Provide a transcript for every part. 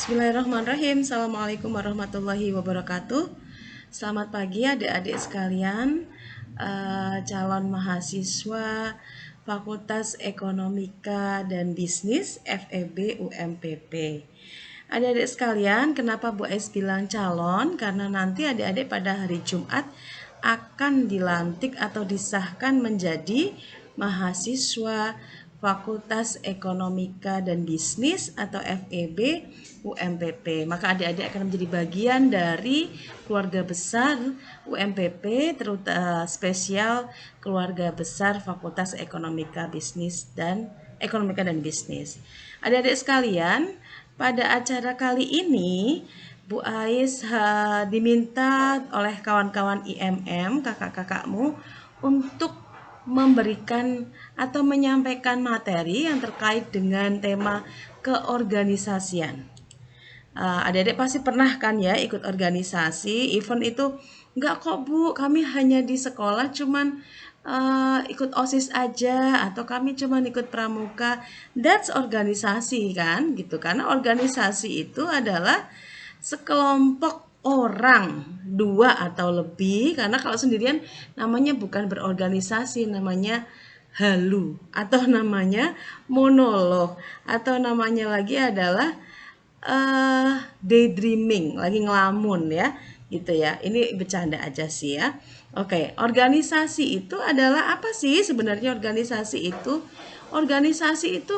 Bismillahirrahmanirrahim. Assalamualaikum warahmatullahi wabarakatuh. Selamat pagi adik-adik sekalian, calon mahasiswa Fakultas Ekonomika dan Bisnis FEB UMPP. Adik-adik sekalian, kenapa Bu Ais bilang calon? Karena nanti adik-adik pada hari Jumat akan dilantik atau disahkan menjadi mahasiswa Fakultas Ekonomika dan Bisnis atau FEB UMPP. Maka adik-adik akan menjadi bagian dari keluarga besar UMPP, terutama spesial keluarga besar Fakultas Ekonomika dan Bisnis. Adik-adik sekalian, pada acara kali ini Bu Ais diminta oleh kawan-kawan IMM, kakak-kakakmu, untuk memberikan atau menyampaikan materi yang terkait dengan tema keorganisasian. Adik-adik pasti pernah kan ya ikut organisasi, event itu enggak kok Bu, kami hanya di sekolah cuman ikut OSIS aja atau kami cuman ikut pramuka. That's organisasi kan gitu, karena organisasi itu adalah sekelompok orang, dua atau lebih, karena kalau sendirian namanya bukan berorganisasi, namanya halu atau namanya monolog atau namanya lagi adalah daydreaming, lagi ngelamun ya gitu ya. Ini bercanda aja sih ya. Oke, organisasi itu adalah apa sih sebenarnya? Organisasi itu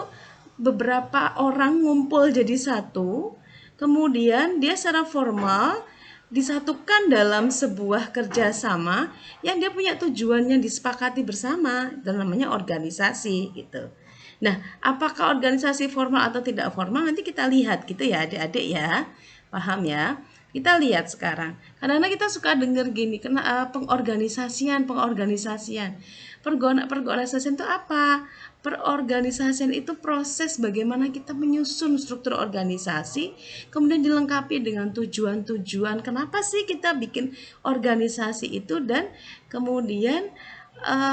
beberapa orang ngumpul jadi satu, kemudian dia secara formal disatukan dalam sebuah kerjasama yang dia punya tujuan yang disepakati bersama, dan namanya organisasi gitu. Nah, apakah organisasi formal atau tidak formal nanti kita lihat gitu ya adik-adik ya. Paham ya? Kita lihat sekarang. Karena kita suka dengar gini, pengorganisasian. Perorganisasian itu apa? Perorganisasian itu proses bagaimana kita menyusun struktur organisasi, kemudian dilengkapi dengan tujuan-tujuan. Kenapa sih kita bikin organisasi itu, dan kemudian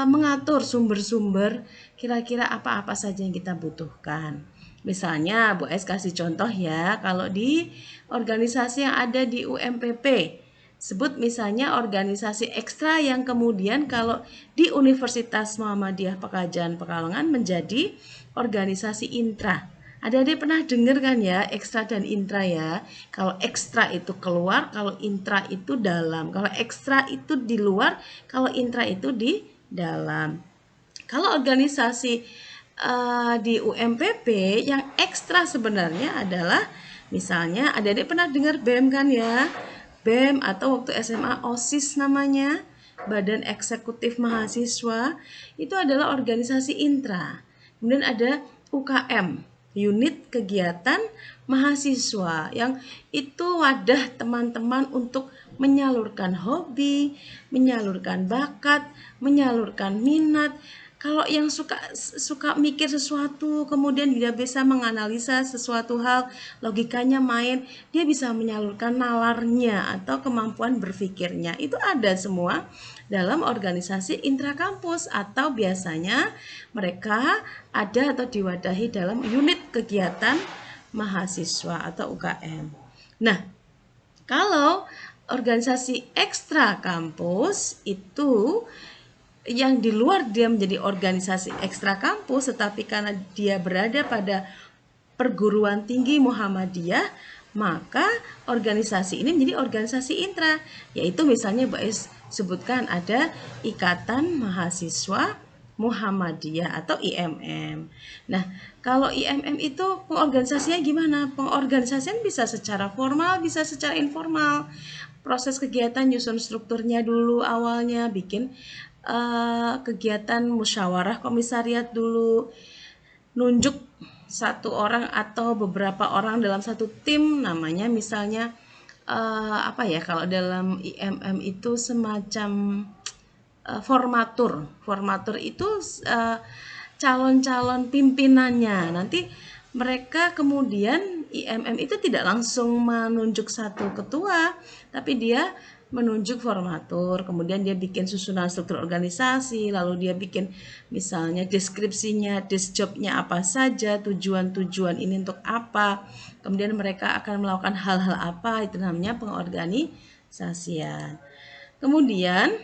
mengatur sumber-sumber kira-kira apa-apa saja yang kita butuhkan. Misalnya Bu Es kasih contoh ya, kalau di organisasi yang ada di UMPP, sebut misalnya organisasi ekstra yang kemudian kalau di Universitas Muhammadiyah Pekajan Pekalongan menjadi organisasi intra. Adik-adik pernah dengar kan ya ekstra dan intra ya. Kalau ekstra itu keluar, kalau intra itu dalam. Kalau ekstra itu di luar, kalau intra itu di dalam. Kalau organisasi di UMPP yang ekstra sebenarnya adalah misalnya adik-adik pernah dengar BEM kan ya? BEM atau waktu SMA OSIS namanya, Badan Eksekutif Mahasiswa, itu adalah organisasi intra. Kemudian ada UKM, Unit Kegiatan Mahasiswa, yang itu wadah teman-teman untuk menyalurkan hobi, menyalurkan bakat, menyalurkan minat. Kalau yang suka mikir sesuatu, kemudian dia bisa menganalisa sesuatu hal, logikanya main, dia bisa menyalurkan nalarnya atau kemampuan berpikirnya. Itu ada semua dalam organisasi intrakampus, atau biasanya mereka ada atau diwadahi dalam unit kegiatan mahasiswa atau UKM. Nah, kalau organisasi ekstra kampus itu yang di luar dia menjadi organisasi ekstra kampus, tetapi karena dia berada pada perguruan tinggi Muhammadiyah, maka organisasi ini menjadi organisasi intra, yaitu misalnya Bu Es sebutkan ada Ikatan Mahasiswa Muhammadiyah atau IMM. Nah, kalau IMM itu pengorganisasinya gimana? Pengorganisasian bisa secara formal, bisa secara informal. Proses kegiatan nyusun strukturnya dulu, awalnya bikin kegiatan musyawarah komisariat dulu, nunjuk satu orang atau beberapa orang dalam satu tim, namanya misalnya apa ya, kalau dalam IMM itu semacam formatur itu calon-calon pimpinannya. Nanti mereka kemudian IMM itu tidak langsung menunjuk satu ketua, tapi dia menunjuk formatur, kemudian dia bikin susunan struktur organisasi, lalu dia bikin misalnya deskripsinya, desk job-nya apa saja, tujuan-tujuan ini untuk apa, kemudian mereka akan melakukan hal-hal apa, itu namanya pengorganisasian. Kemudian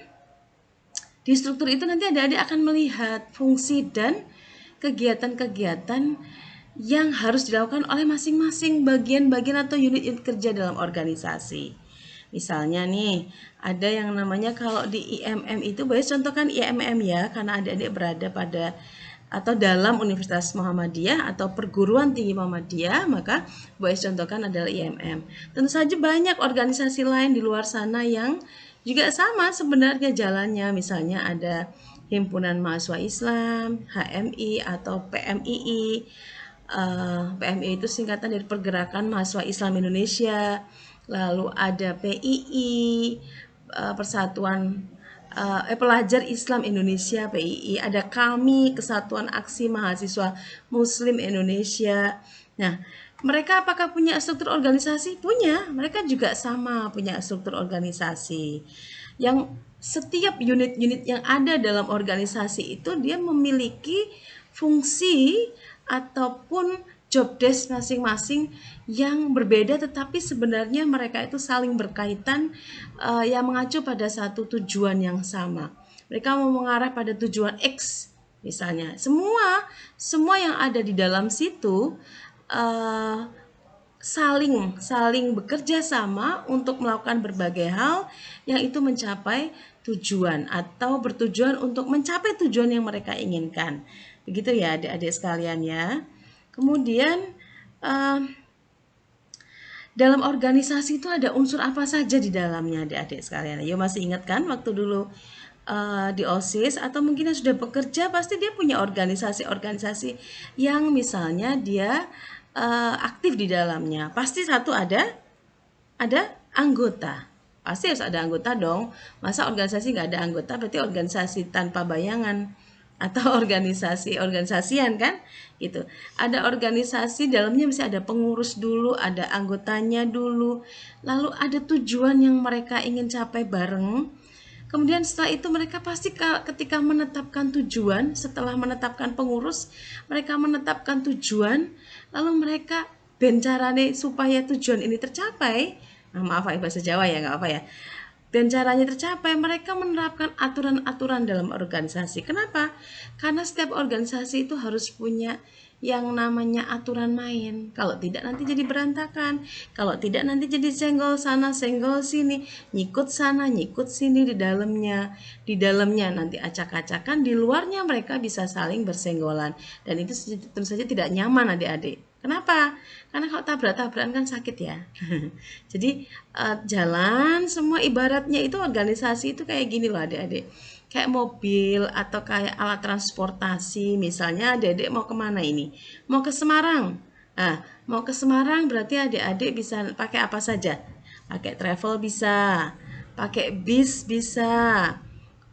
di struktur itu nanti adik-adik akan melihat fungsi dan kegiatan-kegiatan yang harus dilakukan oleh masing-masing bagian-bagian atau unit-unit kerja dalam organisasi. Misalnya nih, ada yang namanya kalau di IMM itu, boleh contohkan IMM ya, karena adik-adik berada pada atau dalam Universitas Muhammadiyah atau perguruan tinggi Muhammadiyah, maka boleh contohkan adalah IMM. Tentu saja banyak organisasi lain di luar sana yang juga sama sebenarnya jalannya, misalnya ada Himpunan Mahasiswa Islam, HMI atau PMII. PMI itu singkatan dari Pergerakan Mahasiswa Islam Indonesia. Lalu ada PII, Persatuan Pelajar Islam Indonesia PII, ada kami Kesatuan Aksi Mahasiswa Muslim Indonesia. Nah, mereka apakah punya struktur organisasi? Punya, mereka juga sama punya struktur organisasi. Yang setiap unit-unit yang ada dalam organisasi itu dia memiliki fungsi ataupun job desk masing-masing yang berbeda, tetapi sebenarnya mereka itu saling berkaitan yang mengacu pada satu tujuan yang sama. Mereka mau mengarah pada tujuan X misalnya. Semua yang ada di dalam situ saling bekerja sama untuk melakukan berbagai hal yang itu mencapai tujuan atau bertujuan untuk mencapai tujuan yang mereka inginkan. Begitu ya adik-adik sekalian ya. Kemudian dalam organisasi itu ada unsur apa saja di dalamnya adik-adik sekalian. Ya masih ingat kan waktu dulu di OSIS atau mungkin yang sudah bekerja pasti dia punya organisasi-organisasi yang misalnya dia aktif di dalamnya. Pasti satu ada anggota. Pasti harus ada anggota dong. Masa organisasi nggak ada anggota berarti organisasi tanpa bayangan atau organisasian kan gitu. Ada organisasi dalamnya bisa ada pengurus dulu, ada anggotanya dulu, lalu ada tujuan yang mereka ingin capai bareng. Kemudian setelah itu mereka pasti ketika menetapkan tujuan, setelah menetapkan pengurus, mereka menetapkan tujuan, lalu mereka bencarane supaya tujuan ini tercapai. Nah, maaf ya bahasa Jawa ya, nggak apa ya. Dan caranya tercapai, mereka menerapkan aturan-aturan dalam organisasi. Kenapa? Karena setiap organisasi itu harus punya yang namanya aturan main. Kalau tidak nanti jadi berantakan. Kalau tidak nanti jadi senggol sana, senggol sini, nyikut sana, nyikut sini di dalamnya. Di dalamnya nanti acak-acakan, di luarnya mereka bisa saling bersenggolan. Dan itu tentu saja tidak nyaman adik-adik. Kenapa? Karena kalau tabrak-tabrakan kan sakit ya. Jadi jalan semua ibaratnya itu organisasi itu kayak gini loh adik-adik. Kayak mobil atau kayak alat transportasi. Misalnya adik-adik mau kemana ini? Mau ke Semarang. Nah, mau ke Semarang berarti adik-adik bisa pakai apa saja? Pakai travel bisa, pakai bis bisa,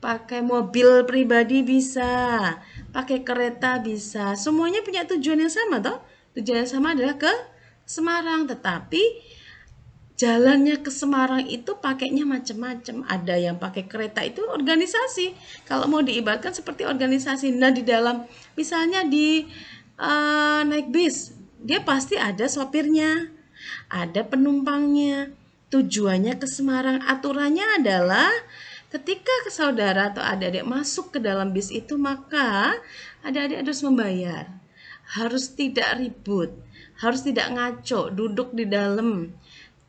pakai mobil pribadi bisa, pakai kereta bisa. Semuanya punya tujuan yang sama toh? Tujuan yang sama adalah ke Semarang, tetapi jalannya ke Semarang itu pakainya macam-macam. Ada yang pakai kereta itu organisasi. Kalau mau diibaratkan seperti organisasi. Nah, di dalam misalnya di naik bis, dia pasti ada sopirnya, ada penumpangnya. Tujuannya ke Semarang. Aturannya adalah ketika saudara atau adik-adik masuk ke dalam bis itu, maka adik-adik harus membayar. Harus tidak ribut, harus tidak ngaco, duduk di dalam,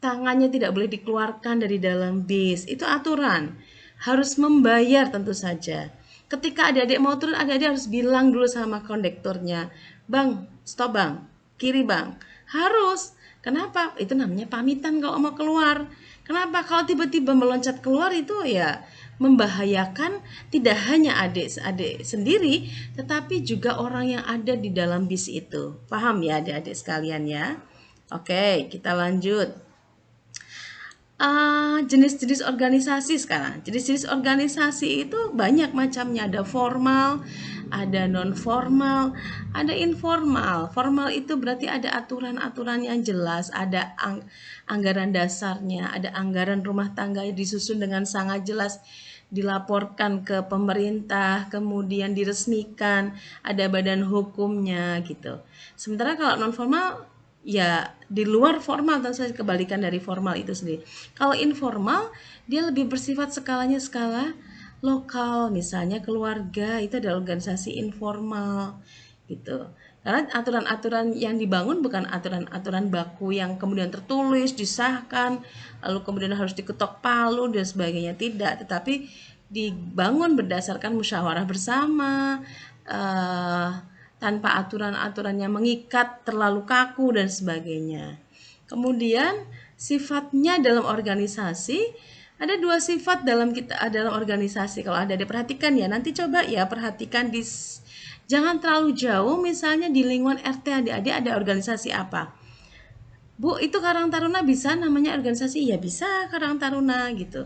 tangannya tidak boleh dikeluarkan dari dalam bis. Itu aturan. Harus membayar tentu saja. Ketika adik-adik mau turun, adik-adik harus bilang dulu sama kondekturnya, "Bang, stop bang, kiri bang." Harus. Kenapa? Itu namanya pamitan kalau mau keluar. Kenapa? Kalau tiba-tiba meloncat keluar itu ya membahayakan tidak hanya adik-adik sendiri, tetapi juga orang yang ada di dalam bis itu. Paham ya adik-adik sekalian ya? Oke, kita lanjut. Jenis-jenis organisasi sekarang. Jenis-jenis organisasi itu banyak macamnya. Ada formal, ada non formal, ada informal. Formal itu berarti ada aturan-aturan yang jelas, ada anggaran dasarnya, ada anggaran rumah tangga yang disusun dengan sangat jelas, dilaporkan ke pemerintah, kemudian diresmikan, ada badan hukumnya gitu. Sementara kalau non formal ya di luar formal, tentu saja kebalikan dari formal itu sendiri. Kalau informal dia lebih bersifat skalanya skala lokal, misalnya keluarga itu adalah organisasi informal gitu. Karena aturan-aturan yang dibangun bukan aturan-aturan baku yang kemudian tertulis, disahkan, lalu kemudian harus diketok palu dan sebagainya, tidak, tetapi dibangun berdasarkan musyawarah bersama, eh, tanpa aturan-aturan yang mengikat, terlalu kaku dan sebagainya. Kemudian sifatnya dalam organisasi, ada dua sifat dalam dalam organisasi. Kalau ada diperhatikan ya, nanti coba ya perhatikan jangan terlalu jauh, misalnya di lingkungan RT adik-adik ada organisasi apa. Bu, itu Karang Taruna bisa namanya organisasi? Ya bisa Karang Taruna gitu.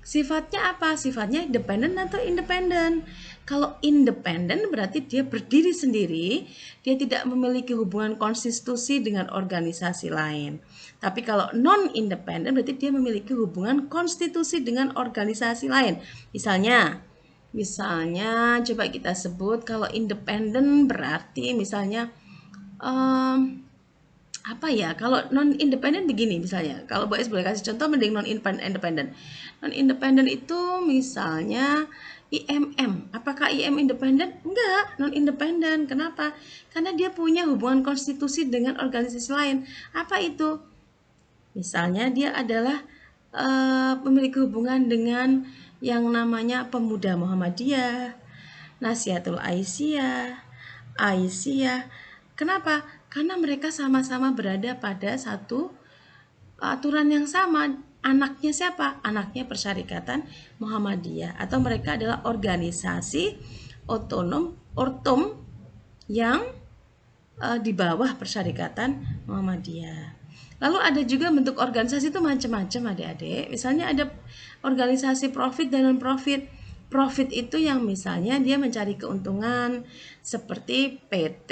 Sifatnya apa? Sifatnya independen atau independen? Kalau independen berarti dia berdiri sendiri, dia tidak memiliki hubungan konstitusi dengan organisasi lain. Tapi kalau non-independen berarti dia memiliki hubungan konstitusi dengan organisasi lain. Misalnya coba kita sebut kalau independen berarti misalnya um, apa ya, kalau non independen begini misalnya, kalau Boes boleh kasih contoh mending non independen. Non independen itu misalnya IMM. Apakah IM independen? Enggak, non independen. Kenapa? Karena dia punya hubungan konstitusi dengan organisasi lain. Apa itu? Misalnya dia adalah memiliki hubungan dengan yang namanya Pemuda Muhammadiyah, Nasihatul Aisyah. Kenapa? Karena mereka sama-sama berada pada satu aturan yang sama. Anaknya siapa? Anaknya Persyarikatan Muhammadiyah, atau mereka adalah organisasi otonom ortom yang di bawah Persyarikatan Muhammadiyah. Lalu ada juga bentuk organisasi itu macam-macam adik-adik. Misalnya ada organisasi profit dan non-profit. Profit itu yang misalnya dia mencari keuntungan seperti PT,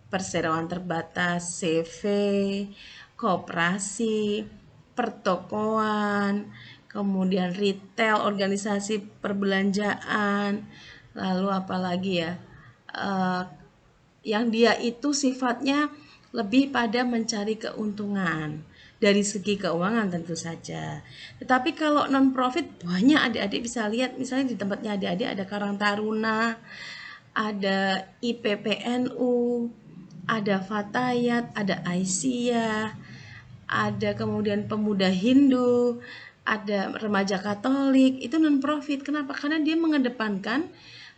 perseroan terbatas, CV, koperasi, pertokoan, kemudian retail, organisasi perbelanjaan, lalu apalagi ya, eh, yang dia itu sifatnya lebih pada mencari keuntungan dari segi keuangan tentu saja. Tetapi kalau non profit banyak adik-adik bisa lihat, misalnya di tempatnya adik-adik ada Karang Taruna, ada IPPNU, ada Fatayat, ada Aisyah, ada kemudian Pemuda Hindu, ada Remaja Katolik, itu non profit. Kenapa? Karena dia mengedepankan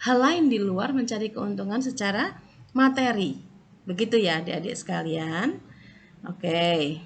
hal lain di luar mencari keuntungan secara materi. Begitu ya adik-adik sekalian. Oke.